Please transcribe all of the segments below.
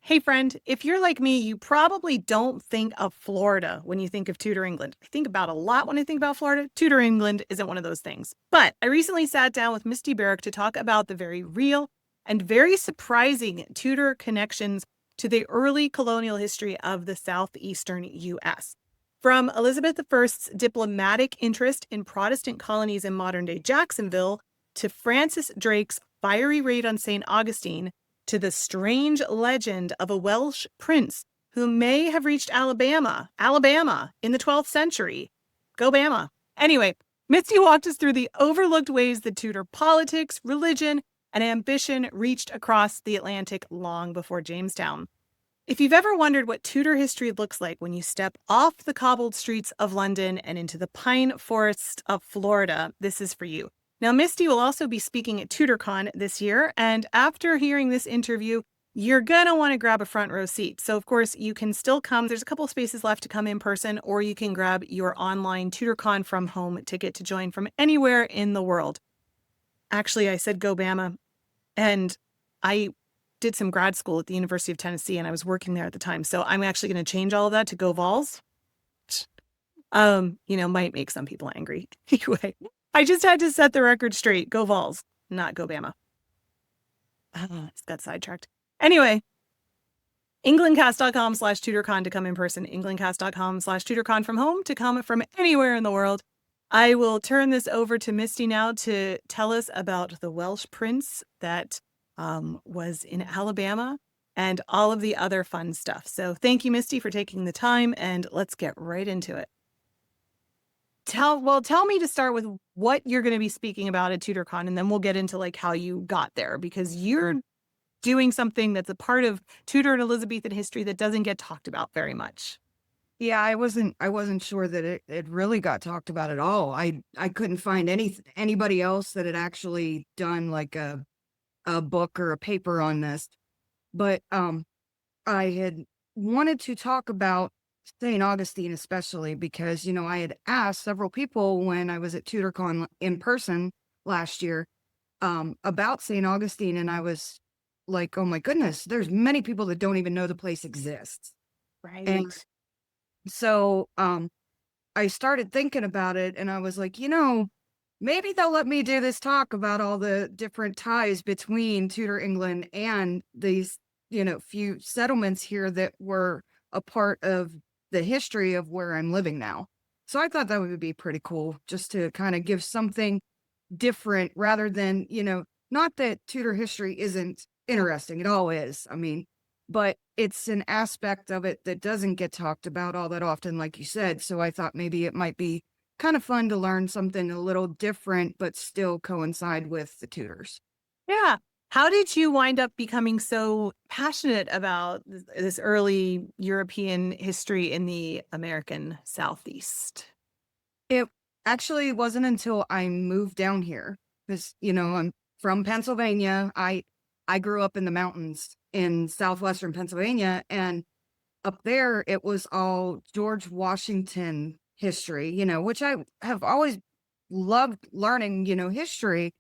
Hey, friend, if you're like me, you probably don't think of Florida when you think of Tudor England. I think about a lot when I think about Florida. Tudor England isn't one of those things. But I recently sat down with Misty Biruk to talk about the very real and very surprising Tudor connections to the early colonial history of the southeastern U.S. From Elizabeth I's diplomatic interest in Protestant colonies in modern day Jacksonville to Francis Drake's fiery raid on St. Augustine to the strange legend of a Welsh prince who may have reached Alabama in the 12th century. Go Bama. Anyway, Misty walked us through the overlooked ways that Tudor politics, religion, and ambition reached across the Atlantic long before Jamestown. If you've ever wondered what Tudor history looks like when you step off the cobbled streets of London and into the pine forests of Florida, this is for you. Now, Misty will also be speaking at Tutor Con this year, and after hearing this interview, you're going to want to grab a front row seat. So, of course, you can still come. There's a couple spaces left to come in person, or you can grab your online Tutor Con from home ticket to join from anywhere in the world. Actually, I said go Bama, and I did some grad school at the University of Tennessee, and I was working there at the time. So I'm actually going to change all of that to go Vols. Might make some people angry. Anyway, I just had to set the record straight. Go Vols, not go Bama. It's got sidetracked. Anyway, englandcast.com/tutorcon to come in person, englandcast.com/tutorcon from home to come from anywhere in the world. I will turn this over to Misty now to tell us about the Welsh prince that was in Alabama and all of the other fun stuff. So thank you, Misty, for taking the time, and let's get right into it. Tell me to start with what you're going to be speaking about at TutorCon, and then we'll get into like how you got there, because you're doing something that's a part of Tudor and Elizabethan history that doesn't get talked about very much. Yeah, I wasn't sure that it really got talked about at all. I couldn't find anybody else that had actually done like a book or a paper on this. But I had wanted to talk about St. Augustine, especially because, I had asked several people when I was at TutorCon in person last year about St. Augustine, and I was like, oh my goodness, there's many people that don't even know the place exists. And Right. so I started thinking about it, and I was like, maybe they'll let me do this talk about all the different ties between Tudor England and these, few settlements here that were a part of the history of where I'm living now. So I thought that would be pretty cool just to kind of give something different rather than, not that Tudor history isn't interesting. It all is. I mean, but it's an aspect of it that doesn't get talked about all that often, like you said. So I thought maybe it might be kind of fun to learn something a little different, but still coincide with the Tudors. Yeah. How did you wind up becoming so passionate about this early European history in the American Southeast? It actually wasn't until I moved down here because, I'm from Pennsylvania. I grew up in the mountains in southwestern Pennsylvania, and up there it was all George Washington history, which I have always loved learning, history.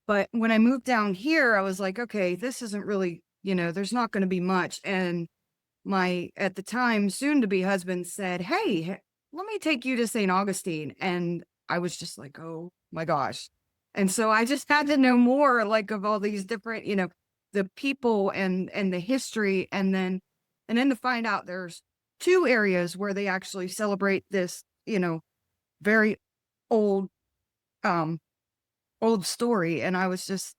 But when I moved down here, I was like, okay, this isn't really, there's not going to be much. And my, at the time, soon to be husband said, hey, let me take you to St. Augustine. And I was just like, oh my gosh. And so I just had to know more like of all these different, the people and the history. And then to find out there's two areas where they actually celebrate this, very old, um, old story. And I was just,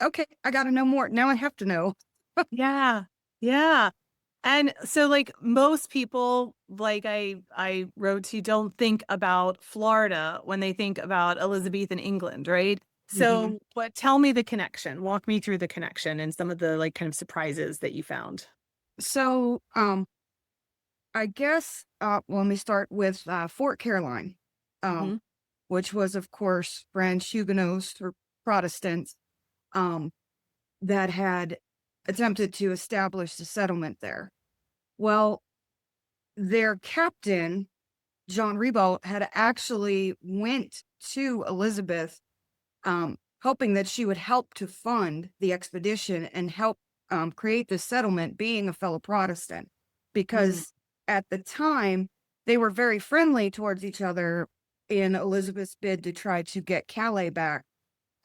okay, I got to know more. Now I have to know. Yeah. Yeah. And so like most people, like I wrote to you, don't think about Florida when they think about Elizabethan England, right? Mhm. So, but tell me the connection. Walk me through the connection and some of the like kind of surprises that you found. So, I guess, well, let me start with Fort Caroline, um, Hmm. which was, of course, French Huguenots or Protestants um, that had attempted to establish a settlement there. Well, their captain, John Ribault, had actually went to Elizabeth, hoping that she would help to fund the expedition and help create this settlement being a fellow Protestant, Mm. because at the time they were very friendly towards each other in Elizabeth's bid to try to get Calais back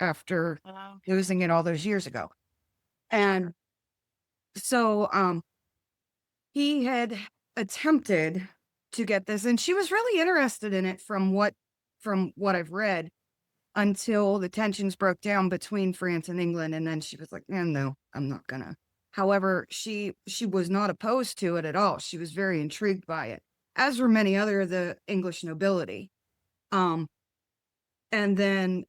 after Wow. losing it all those years ago. And so he had attempted to get this, and she was really interested in it from what I've read, until the tensions broke down between France and England, and then she was like, no, I'm not gonna." However, she was not opposed to it at all. She was very intrigued by it, as were many other of the English nobility. Um, and then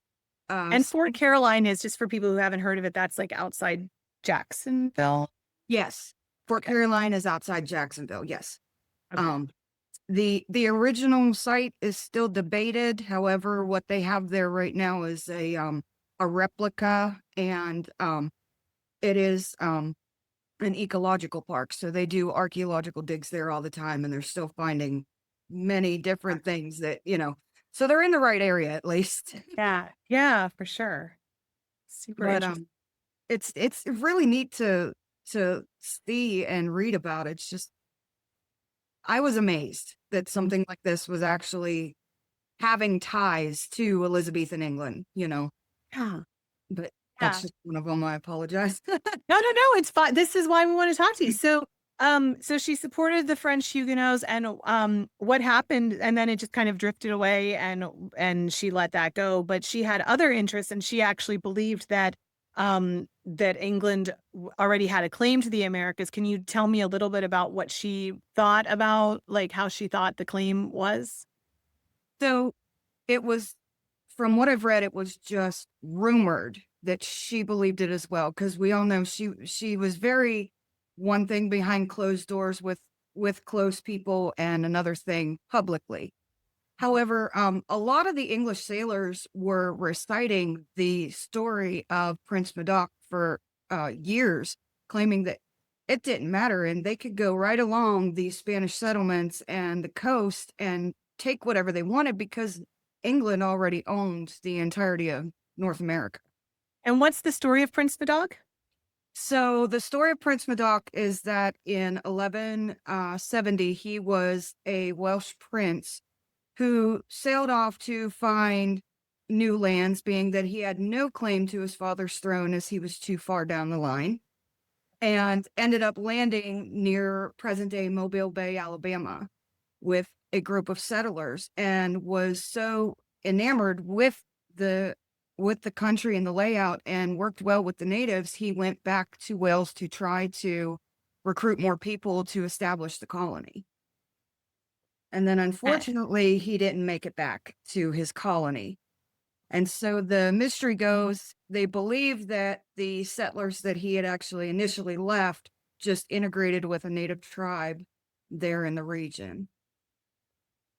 And Fort Caroline is, just for people who haven't heard of it, that's like outside Jacksonville. yes, Fort Okay. Caroline is outside Jacksonville. Yes. Okay. Um, the original site is still debated. However, what they have there right now is a replica, and it is an ecological park. So they do archaeological digs there all the time, and they're still finding many different things that, so they're in the right area at least. Yeah. Yeah, for sure. Super But interesting. it's really neat to see and read about. It's just, I was amazed that something like this was actually having ties to Elizabethan England, Yeah. but that's Yeah. just one of them. I apologize. No, no, no, it's fine. This is why we want to talk to you. So she supported the French Huguenots, and what happened, and then it just kind of drifted away, and she let that go. But she had other interests, and she actually believed that that England already had a claim to the Americas. Can you tell me a little bit about what she thought about, like how she thought the claim was? So it was, from what I've read, it was just rumored that she believed it as well, because we all know she was very, one thing behind closed doors with close people, and another thing publicly. However, a lot of the English sailors were reciting the story of Prince Madoc for years, claiming that it didn't matter, and they could go right along these Spanish settlements and the coast and take whatever they wanted, because England already owned the entirety of North America. And what's the story of Prince Vidog? So the story of Prince Madoc is that in 1170, he was a Welsh prince who sailed off to find new lands, being that he had no claim to his father's throne as he was too far down the line, and ended up landing near present day Mobile Bay, Alabama, with a group of settlers, and was so enamored with the country and the layout, and worked well with the natives, he went back to Wales to try to recruit more people to establish the colony. And then unfortunately, he didn't make it back to his colony. And so the mystery goes, they believe that the settlers that he had actually initially left just integrated with a native tribe there in the region.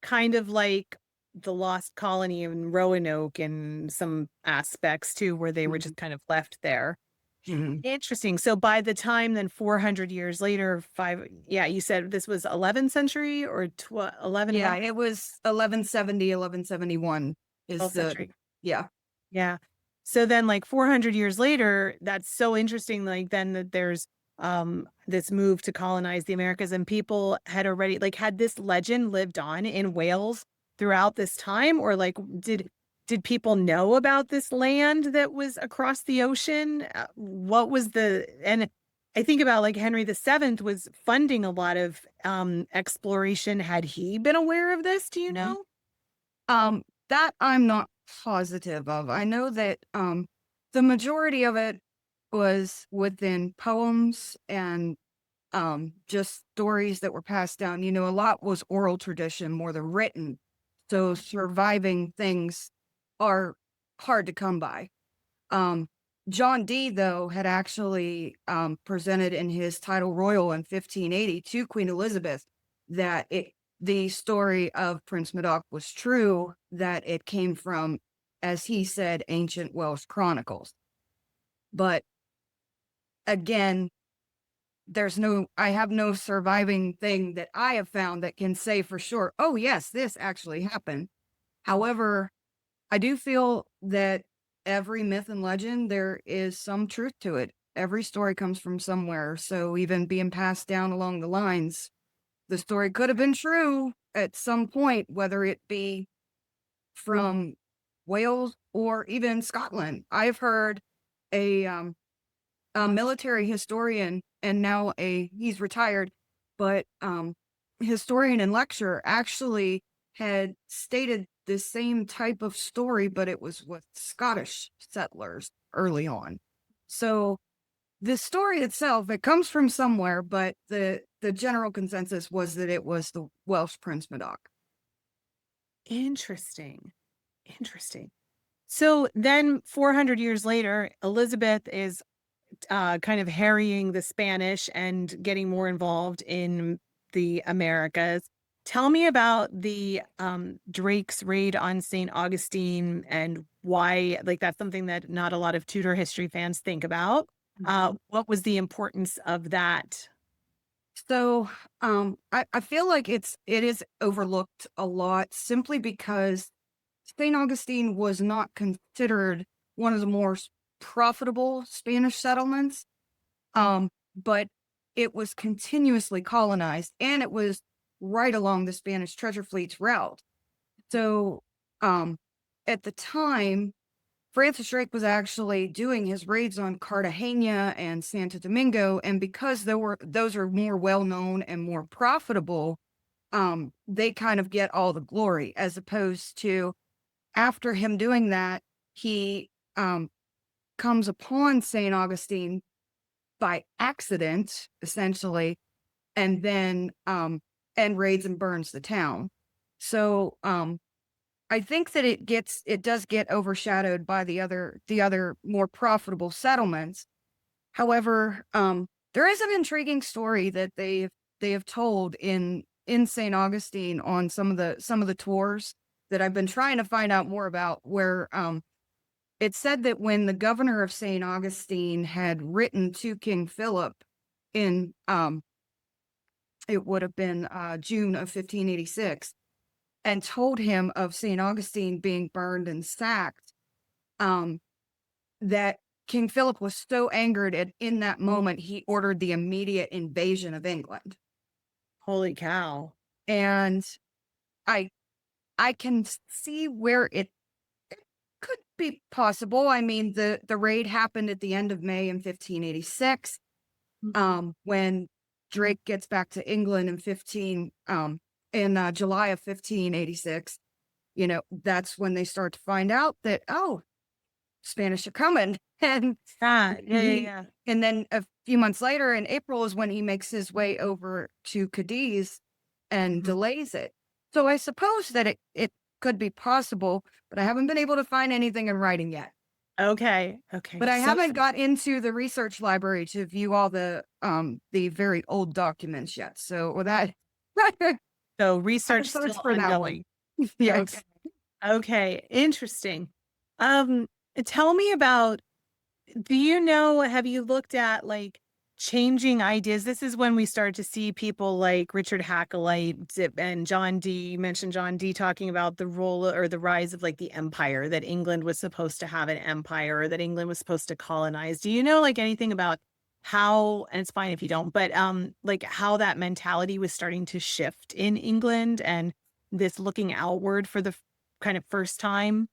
Kind of like the Lost Colony in Roanoke in some aspects too, where they were Mhm. just kind of left there. Mhm. Interesting. So by the time then 400 years later, yeah, you said this was 11th century or 11 Yeah, what? it was 1170, 1171 is 12th the, century. yeah. Yeah. So then like 400 years later, that's so interesting. Like then that there's this move to colonize the Americas, and people had already, like, had this legend lived on in Wales throughout this time, or like did people know about this land that was across the ocean? What was the, and I think about like Henry VII was funding a lot of exploration. Had he been aware of this? Do you Mhm. know? That I'm not positive of. I know that the majority of it was within poems and just stories that were passed down. A lot was oral tradition more than written. So surviving things are hard to come by. Um, John Dee, though, had actually presented in his title royal in 1580 to Queen Elizabeth that the story of Prince Madoc was true, that it came from, as he said, ancient Welsh chronicles. But again, I have no surviving thing that I have found that can say for sure, oh, yes, this actually happened. However, I do feel that every myth and legend, there is some truth to it. every story comes from somewhere. So even being passed down along the lines, the story could have been true at some point, whether it be from Wales or even Scotland. I've heard a military historian, and now he's retired, but historian and lecturer actually had stated the same type of story, but it was with Scottish settlers early on. So the story itself, it comes from somewhere, but the general consensus was that it was the Welsh Prince Madoc. Interesting. Interesting. So then 400 years later, Elizabeth is kind of harrying the Spanish and getting more involved in the Americas. Tell me about the Drake's raid on St. Augustine and why, like, that's something that not a lot of Tudor history fans think about. What was the importance of that? So I feel like it is overlooked a lot simply because St. Augustine was not considered one of the more profitable Spanish settlements. But it was continuously colonized, and it was right along the Spanish treasure fleet's route. So, at the time, Francis Drake was actually doing his raids on Cartagena and Santo Domingo, and because those are more well known and more profitable, they kind of get all the glory, as opposed to after him doing that, he comes upon St. Augustine by accident, essentially, and then and raids and burns the town. So I think that it does get overshadowed by the other more profitable settlements. However, there is an intriguing story that they have told in St. Augustine on some of the tours that I've been trying to find out more about, where it said that when the governor of St. Augustine had written to King Philip in, it would have been June of 1586, and told him of St. Augustine being burned and sacked, that King Philip was so angered in that moment, he ordered the immediate invasion of England. Holy cow. And I I can see where it could be possible. I mean, the raid happened at the end of May in 1586. When Drake gets back to England in July of 1586, that's when they start to find out that, oh, Spanish are coming. And Yeah, yeah, yeah, he, yeah. and then a few months later in April is when he makes his way over to Cadiz and delays it. So I suppose that it could be possible, but I haven't been able to find anything in writing yet. Okay. Okay. But I So, haven't got into the research library to view all the very old documents yet. So with that, so I research search still for that one. ongoing. Okay. Yes. Okay. Interesting. Um, Tell me about, have you looked at like changing ideas? This is when we start to see people like Richard Hakluyt and John Dee. You mentioned John Dee talking about the role or the rise of like the empire, that England was supposed to have an empire, or that England was supposed to colonize. Do you know like anything about how, and it's fine if you don't, but like how that mentality was starting to shift in England and this looking outward for the kind of first time?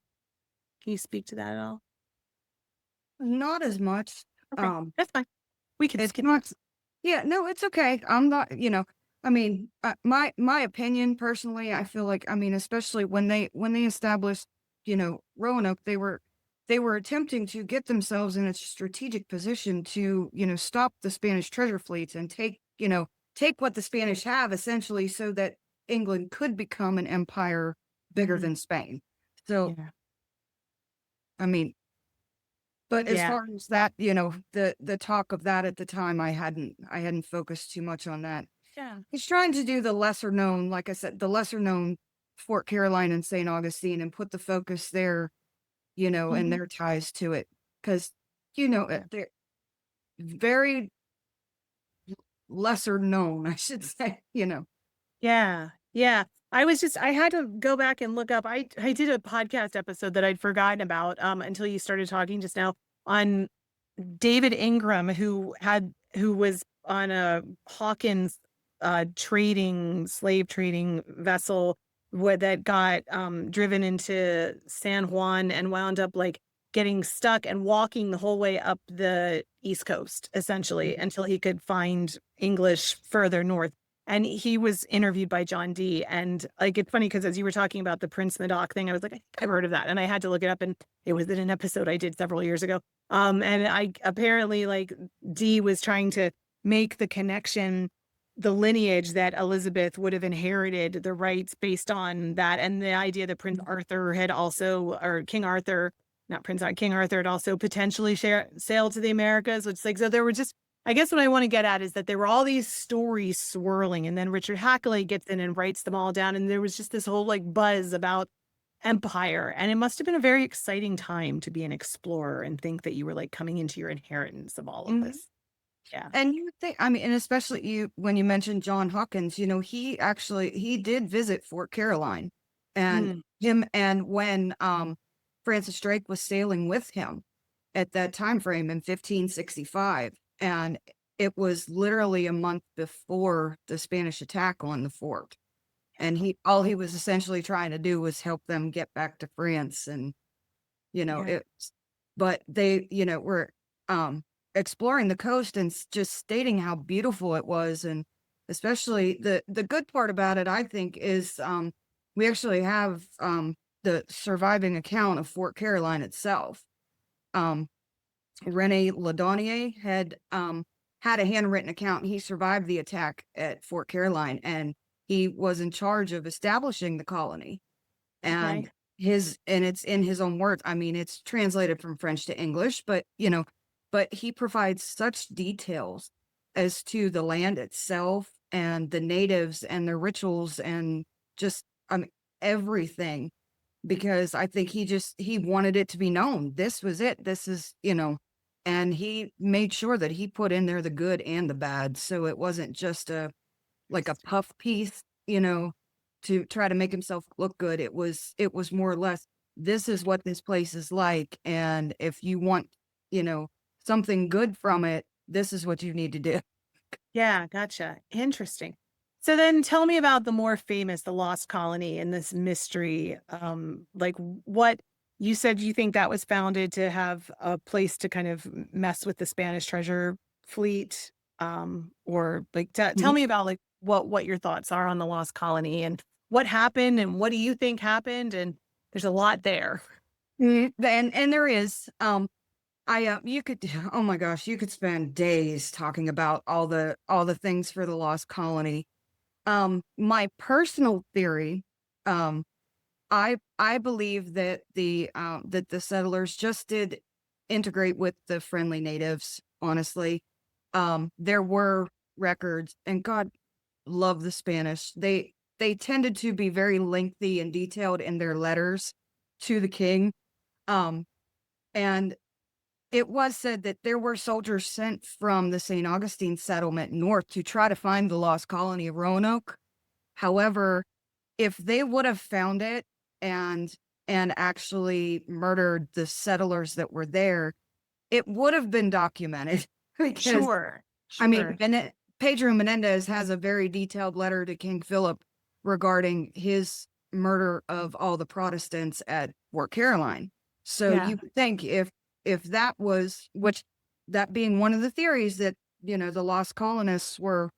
Can you speak to that at all? Not as much. Okay, Um, that's fine. We can it's skip. not. Yeah, no, it's okay. I'm not. I mean, my opinion personally, I feel like, I mean, especially when they established, Roanoke, they were attempting to get themselves in a strategic position to, stop the Spanish treasure fleets and take what the Spanish have essentially, so that England could become an empire bigger Mhm. than Spain. So, Yeah. I mean, but as Yeah. far as that, the talk of that at the time, I hadn't focused too much on that. Yeah. He's trying to do the lesser known, like I said, the lesser known Fort Caroline and St. Augustine, and put the focus there, and Mhm. their ties to it. Because, Yeah. they're very lesser known, I should say. Yeah. Yeah. I had to go back and look up. I did a podcast episode that I'd forgotten about until you started talking just now on David Ingram, who was on a Hawkins slave trading vessel that got driven into San Juan and wound up like getting stuck and walking the whole way up the East Coast, essentially, until he could find English further north. And he was interviewed by John Dee. And like, it's funny because as you were talking about the Prince Madoc thing, I was like, I think I've heard of that. And I had to look it up, and it was in an episode I did several years ago. And I apparently like Dee was trying to make the connection, the lineage that Elizabeth would have inherited the rights based on that. And the idea that Prince Arthur had also, or King Arthur, not Prince, King Arthur had also potentially sailed to the Americas, which like, so there were just, I guess what I want to get at is that there were all these stories swirling, and then Richard Hackley gets in and writes them all down. And there was just this whole like buzz about empire. And it must have been a very exciting time to be an explorer and think that you were like coming into your inheritance of all of Mhm. this. Yeah. And you would think, I mean, and especially when you mentioned John Hawkins, he did visit Fort Caroline, and Mm, when Francis Drake was sailing with him at that time frame in 1565, and it was literally a month before the Spanish attack on the fort. And all he was essentially trying to do was help them get back to France. And yeah. it's but they, were exploring the coast and just stating how beautiful it was. And especially the good part about it, I think, is we actually have the surviving account of Fort Caroline itself. Um Rene Laudonnier had a handwritten account. He survived the attack at Fort Caroline, and he was in charge of establishing the colony. Okay. And it's in his own words. I mean, it's translated from French to English, but he provides such details as to the land itself and the natives and their rituals and just, I mean, everything, because I think he wanted it to be known. This was it. This is, and he made sure that he put in there the good and the bad. So it wasn't just like a Interesting. puff piece, to try to make himself look good. It was more or less, this is what this place is like. And if you want, you know, something good from it, this is what you need to do. Yeah, gotcha. Interesting. So then tell me about the more famous, the Lost Colony and this mystery. Like what you said you think that was founded to have a place to kind of mess with the Spanish treasure fleet. Or like tell Mhm. me about like what your thoughts are on the Lost Colony and what happened and what do you think happened? And there's a lot there. And there is, you could, oh my gosh, you could spend days talking about all the things for the Lost Colony. My personal theory, um, I believe that the settlers just did integrate with the friendly natives, honestly. There were records, and God love the Spanish. They tended to be very lengthy and detailed in their letters to the king. Um, and it was said that there were soldiers sent from the St. Augustine settlement north to try to find the lost colony of Roanoke. However, if they would have found it and actually murdered the settlers that were there, it would have been documented because, Sure. I mean, Sure. Pedro Menendez has a very detailed letter to King Philip regarding his murder of all the Protestants at Fort Caroline. So Yeah. you would think, if that was, which, that being one of the theories, that the lost colonists were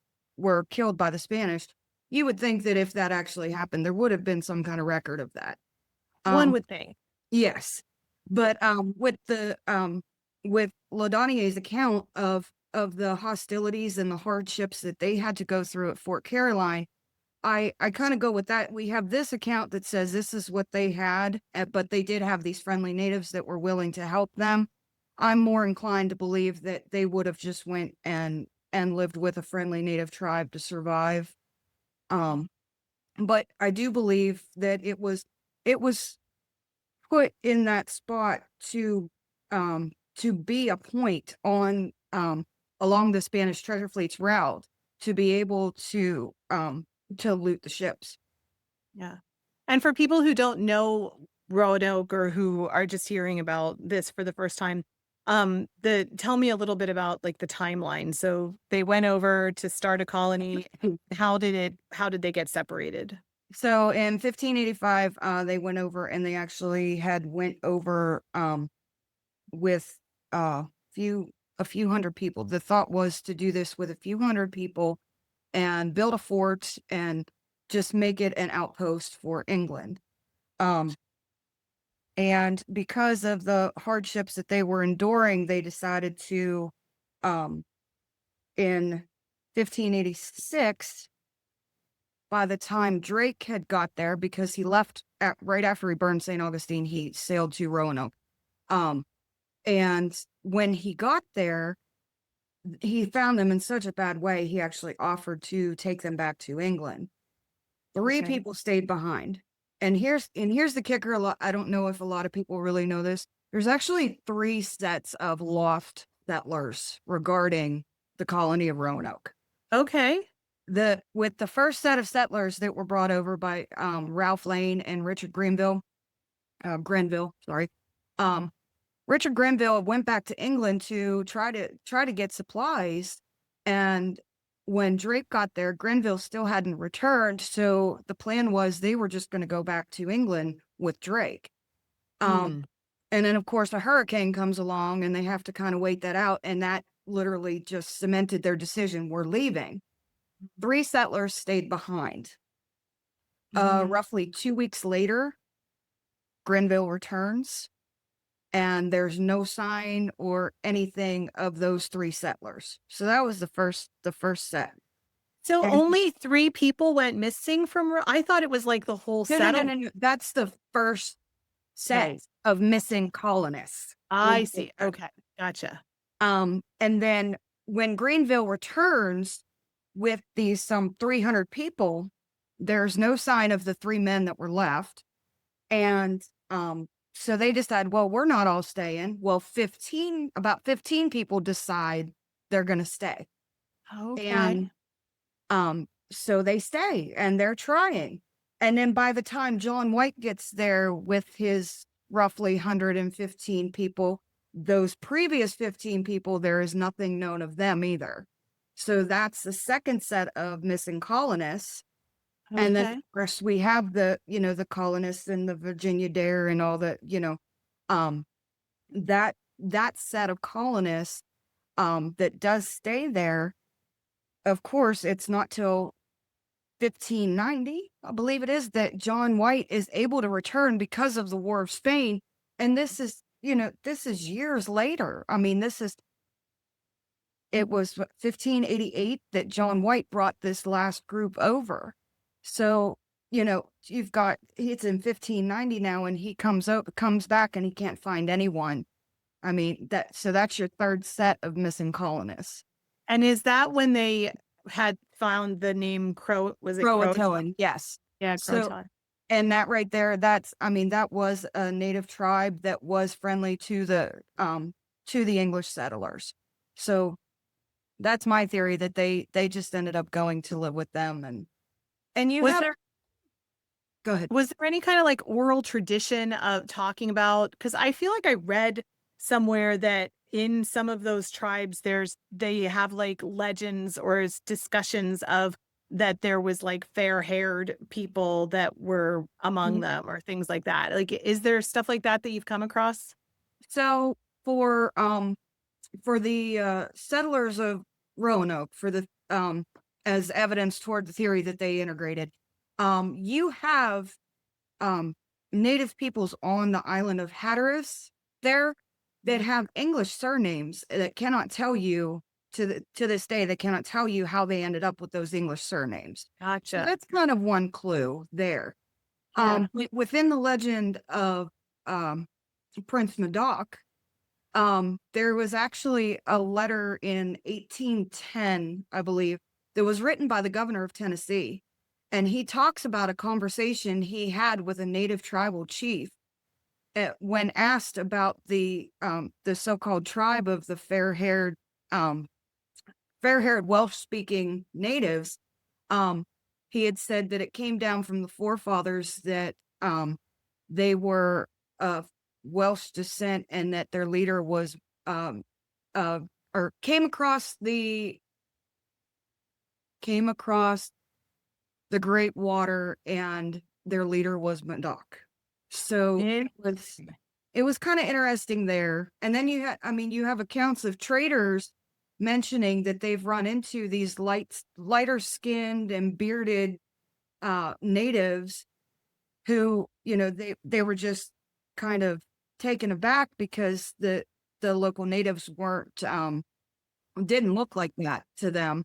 killed by the Spanish, you would think that if that actually happened, there would have been some kind of record of that. One Um, would think. yes, but with Laudonnier's account of the hostilities and the hardships that they had to go through at Fort Caroline, I kind of go with that. We have this account that says this is what they had, but they did have these friendly natives that were willing to help them. I'm more inclined to believe that they would have just went and lived with a friendly native tribe to survive. Um, but I do believe that it was put in that spot to be a point on along the Spanish treasure fleet's route to be able to loot the ships. Yeah. And for people who don't know Roanoke or who are just hearing about this for the first time, Tell me a little bit about like the timeline. So they went over to start a colony. How did they get separated? So in 1585, they went over and they actually had went over with few a few hundred people. The thought was to do this with a few hundred people and build a fort and just make it an outpost for England. Um, and because of the hardships that they were enduring, they decided to, um, in 1586, by the time Drake had got there, because he left right after he burned St. Augustine, he sailed to Roanoke. Um, and when he got there, he found them in such a bad way, he actually offered to take them back to England. 3 Okay. people stayed behind. And here's the kicker, I don't know if a lot of people really know this. There's actually 3 sets of lost settlers regarding the colony of Roanoke. Okay. With the first set of settlers that were brought over by Ralph Lane and Richard Grenville, sorry. Richard Grenville went back to England to try to get supplies, and when Drake got there, Grenville still hadn't returned, so the plan was they were just gonna go back to England with Drake. Um, Hmm. and then, of course, a hurricane comes along, and they have to kinda wait that out, and that literally just cemented their decision, "We're leaving." 3 settlers stayed behind. Mhm. Roughly 2 weeks later, Grenville returns, and there's no sign or anything of those 3 settlers. So that was the first set. So And only 3 people went missing from I thought it was like the whole no, no, no, settlement. no, no, that's the first set Yes. of missing colonists. I see. Okay. Gotcha. And then when Greenville returns with these some 300 people, there's no sign of the 3 men that were left. And so they decide, well, we're not all staying. Well, about 15 people decide they're going to stay. Okay. And so they stay and they're trying. And then by the time John White gets there with his roughly 115 people, those previous 15 people, there is nothing known of them either. So that's the second set of missing colonists. And then, of Okay. course, we have the colonists in the Virginia Dare and all the, um, that set of colonists, that does stay there. Of course, it's not till 1590, I believe it is, that John White is able to return because of the War of Spain. And this is years later. I mean, it was 1588 that John White brought this last group over. So, it's in 1590 now and he comes back and he can't find anyone. I mean, that's your third set of missing colonists. And is that when they had found the name was it Croatoan? Croatoan, yes. Yeah, So, Croatoan. and that right there, that was a native tribe that was friendly to the English settlers. So that's my theory, that they just ended up going to live with them. And you Was have there go ahead. Was there any kind of like oral tradition of talking about, because I feel like I read somewhere that in some of those tribes they have like legends or discussions of that there was like fair-haired people that were among Mhm. them or things like that. Like, is there stuff like that that you've come across? So for the settlers of Roanoke, as evidence toward the theory that they integrated, you have um, native peoples on the island of Hatteras there that have English surnames that cannot tell you, to this day, they cannot tell you how they ended up with those English surnames. So Gotcha. that's kind of one clue there. Yeah. Within the legend of um, Prince Madoc, there was actually a letter in 1810, I believe, that was written by the governor of Tennessee. And he talks about a conversation he had with a native tribal chief, when asked about the so-called tribe of the um, fair-haired Welsh-speaking natives. Um, he had said that it came down from the forefathers, that they were of Welsh descent and that their leader was um, uh, or came across the Great Water, and their leader was Modoc. So Interesting. it was kind of interesting there. And then you have accounts of traders mentioning that they've run into these lighter skinned and bearded natives who, they were just kind of taken aback because the local natives weren't didn't look like that to them.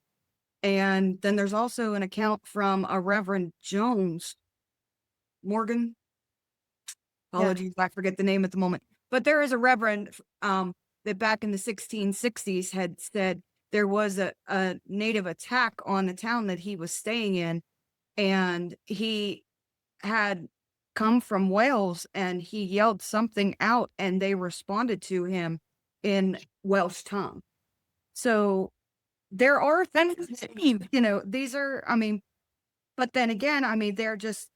And then there's also an account from a Reverend Jones Morgan. Yeah. Apologies, I forget the name at the moment. But there is a reverend that back in the 1660s had said there was a native attack on the town that he was staying in, and he had come from Wales, and he yelled something out, and they responded to him in Welsh tongue. So there are things, these are, but then again, they're just,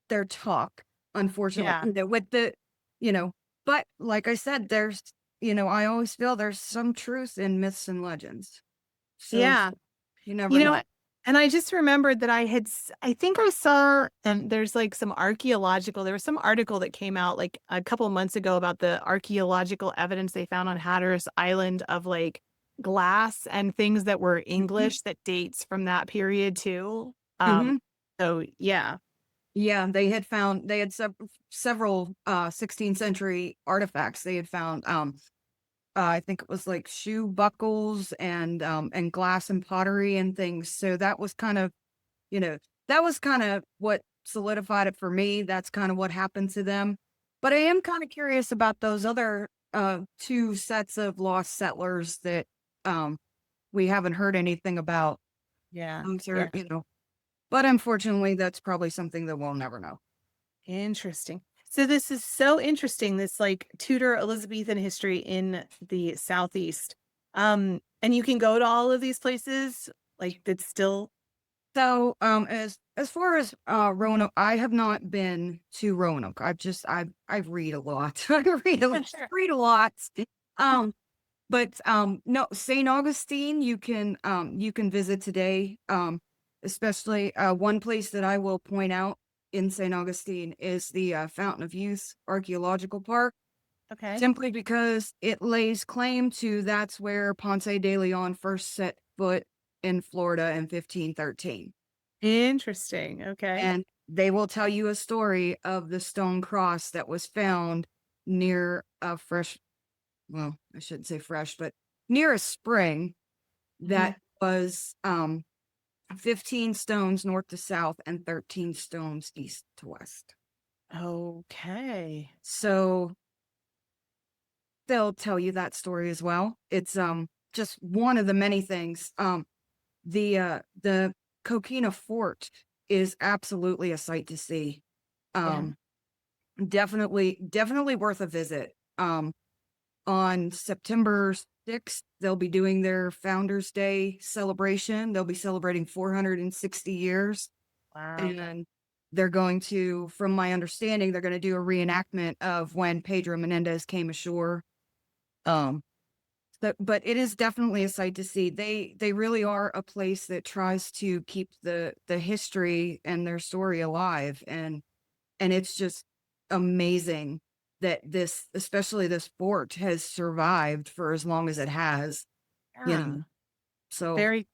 their talk, unfortunately, Yeah. with you know, but like I said, I always feel there's some truth in myths and legends. So Yeah. you never You know know. what? And I just remembered that I think I saw, there's like there was some article that came out like a couple of months ago about the archaeological evidence they found on Hatteras Island of like glass and things that were Mhm. English that dates from that period too. Um, Mhm. so yeah. Yeah, they had several 16th century artifacts. They had found I think it was like shoe buckles and glass and pottery and things. So that was kind of, you know, that was kind of what solidified it for me. That's kind of what happened to them. But I am kind of curious about those other two sets of lost settlers that um we haven't heard anything about. Yeah. Sure, Yeah. but unfortunately that's probably something that we'll never know. Interesting. So this is so interesting, this like Tudor Elizabethan history in the Southeast. And you can go to all of these places, like it's still So, as far as Roanoke, I have not been to Roanoke. I read a lot. I sure. read a lot. Um, but no, St. Augustine you can visit today. Especially one place that I will point out in St. Augustine is the Fountain of Youth Archaeological Park, Okay. simply because it lays claim to that's where Ponce de Leon first set foot in Florida in 1513. Interesting. Okay. And they will tell you a story of the stone cross that was found near a fresh, well, I shouldn't say fresh, but near a spring Mhm. that was 15 stones north to south and 13 stones east to west. Okay. So they'll tell you that story as well. It's just one of the many things. The Coquina Fort is absolutely a sight to see. Yeah. Um definitely worth a visit. On September 6th, they'll be doing their Founders Day celebration. They'll be celebrating 460 years. Wow. And they're going to, from my understanding, they're going to do a reenactment of when Pedro Menendez came ashore. Um, but it is definitely a sight to see. They really are a place that tries to keep the history and their story alive, and it's just amazing that especially this fort has survived for as long as it has, you Yeah. know. So Very,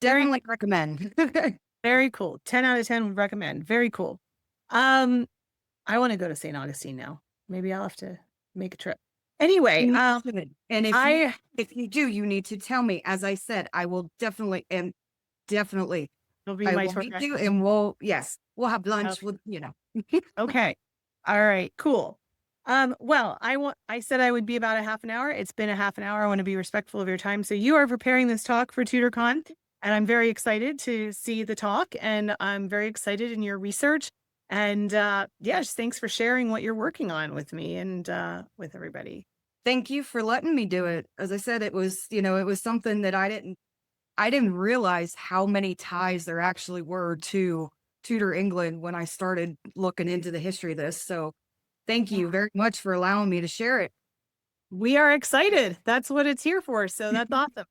very, definitely recommend. very cool. 10 out of 10 would recommend. Very cool. Um, I want to go to St. Augustine now. Maybe I'll have to make a trip. Anyway, You should. And I if you do, you need to tell me. As I said, I will definitely will be I my will tour meet guide. you, and we'll have lunch Okay. with, Okay. All right, cool. Well, I said I would be about a half an hour. It's been a half an hour. I want to be respectful of your time. So you are preparing this talk for Tutor Con, and I'm very excited to see the talk, and I'm very excited in your research. And yeah, just thanks for sharing what you're working on with me and with everybody. Thank you for letting me do it. As I said, it was something that I didn't realize how many ties there actually were to Tudor England when I started looking into the history of this. So thank Yeah. you very much for allowing me to share it. We are excited. That's what it's here for. So that's awesome.